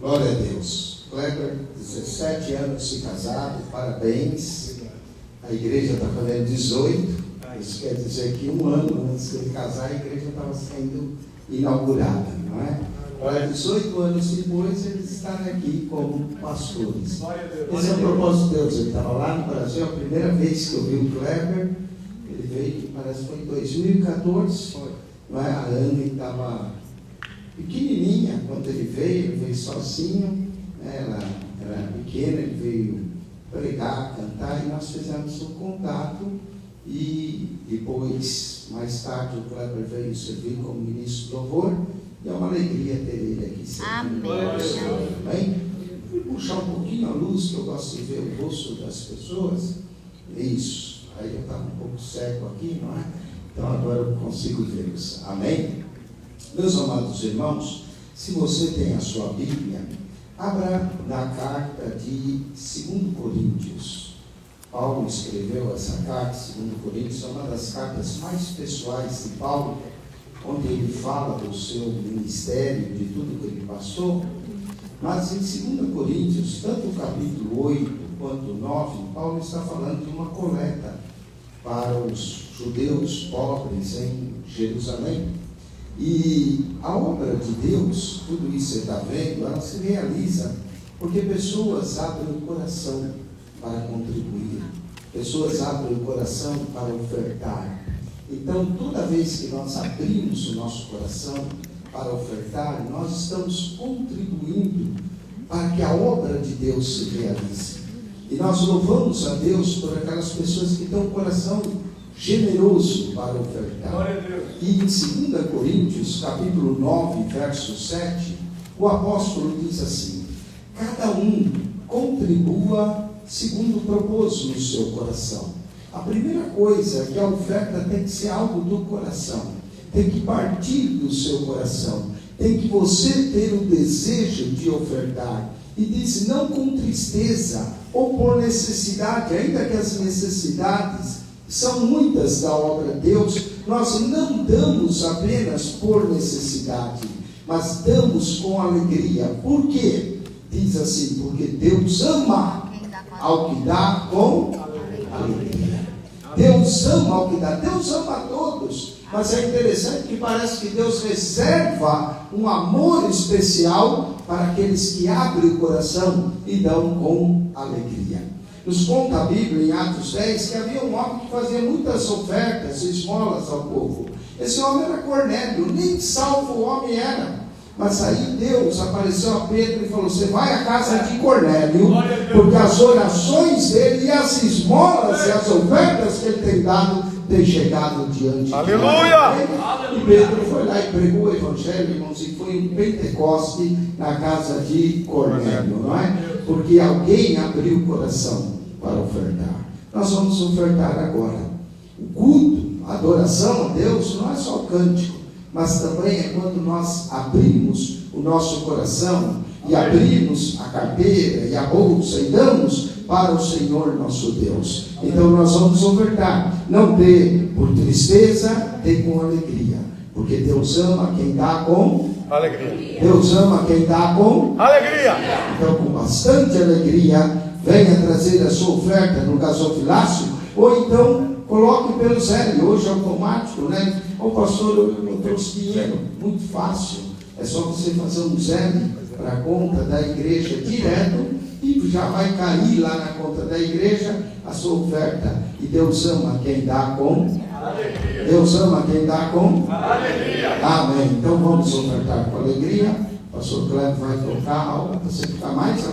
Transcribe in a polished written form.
Glória a Deus. Kleber, 17 anos de casado, parabéns. A igreja está fazendo 18. Isso quer dizer que um ano antes de ele casar, a igreja estava sendo inaugurada, não é? Agora, 18 anos depois, eles estarem aqui como pastores. Esse é o propósito de Deus. Ele estava lá no Brasil, a primeira vez que eu vi o Kleber, ele veio, parece que foi em 2014. Não é? A Ana estava pequenininha quando ele veio sozinho, né? Ela era pequena, ele veio pregar, cantar, e nós fizemos um contato. E depois, mais tarde, o Kleber veio servir como ministro do louvor. E é uma alegria ter ele aqui sempre. Amém. Vou puxar um pouquinho a luz, que eu gosto de ver o rosto das pessoas. Isso. Aí eu estava um pouco cego aqui, não é? Então agora eu consigo vê-los. Amém? Meus amados irmãos, se você tem a sua Bíblia, abra na carta de 2 Coríntios. Paulo escreveu essa carta, 2 Coríntios, é uma das cartas mais pessoais de Paulo, onde ele fala do seu ministério, de tudo que ele passou. Mas em 2 Coríntios, tanto o capítulo 8 quanto o 9, Paulo está falando de uma coleta para os judeus pobres em Jerusalém. E a obra de Deus, tudo isso você está vendo, ela se realiza porque pessoas abrem o coração para contribuir, pessoas abrem o coração para ofertar. Então, toda vez que nós abrimos o nosso coração para ofertar, nós estamos contribuindo para que a obra de Deus se realize. E nós louvamos a Deus por aquelas pessoas que têm um coração generoso para ofertar. E em 2 Coríntios, capítulo 9, verso 7, o apóstolo diz assim: cada um contribua segundo propôs no seu coração. A primeira coisa é que a oferta tem que ser algo do coração, tem que partir do seu coração, tem que você ter o desejo de ofertar. E diz, não com tristeza ou por necessidade, ainda que as necessidades são muitas da obra de Deus, nós não damos apenas por necessidade, mas damos com alegria. Por quê? Diz assim, porque Deus ama ao que dá com alegria. Deus ama ao que dá, Deus ama a todos, mas é interessante que parece que Deus reserva um amor especial para aqueles que abrem o coração e dão com alegria. Nos conta a Bíblia em Atos 10 que havia um homem que fazia muitas ofertas e esmolas ao povo. Esse homem era Cornélio, nem salvo o homem era. Mas aí Deus apareceu a Pedro e falou: você vai à casa de Cornélio, porque as orações dele e as esmolas e as ofertas que ele tem dado têm chegado diante de Deus. E Pedro foi lá e pregou o evangelho, irmãos, e foi um Pentecoste na casa de Cornélio, não é? Porque alguém abriu o coração para ofertar. Nós vamos ofertar agora. O culto, a adoração a Deus, não é só o cântico, mas também é quando nós abrimos o nosso coração e abrimos a carteira e a bolsa e damos para o Senhor nosso Deus. Então nós vamos ofertar. Não dê por tristeza, dê com alegria, porque Deus ama quem dá com alegria. Deus ama quem dá com alegria. Então, com bastante alegria, venha trazer a sua oferta no gasofilácio, ou então coloque pelo Zelle. Hoje é automático, né? Ô pastor, eu não trouxe dinheiro. Muito fácil. É só você fazer um Zelle para a conta da igreja direto e já vai cair lá na conta da igreja a sua oferta. E Deus ama quem dá com alegria. Deus ama quem dá com alegria. Amém. Então vamos ofertar com alegria. O pastor Cleber vai tocar algo para você ficar mais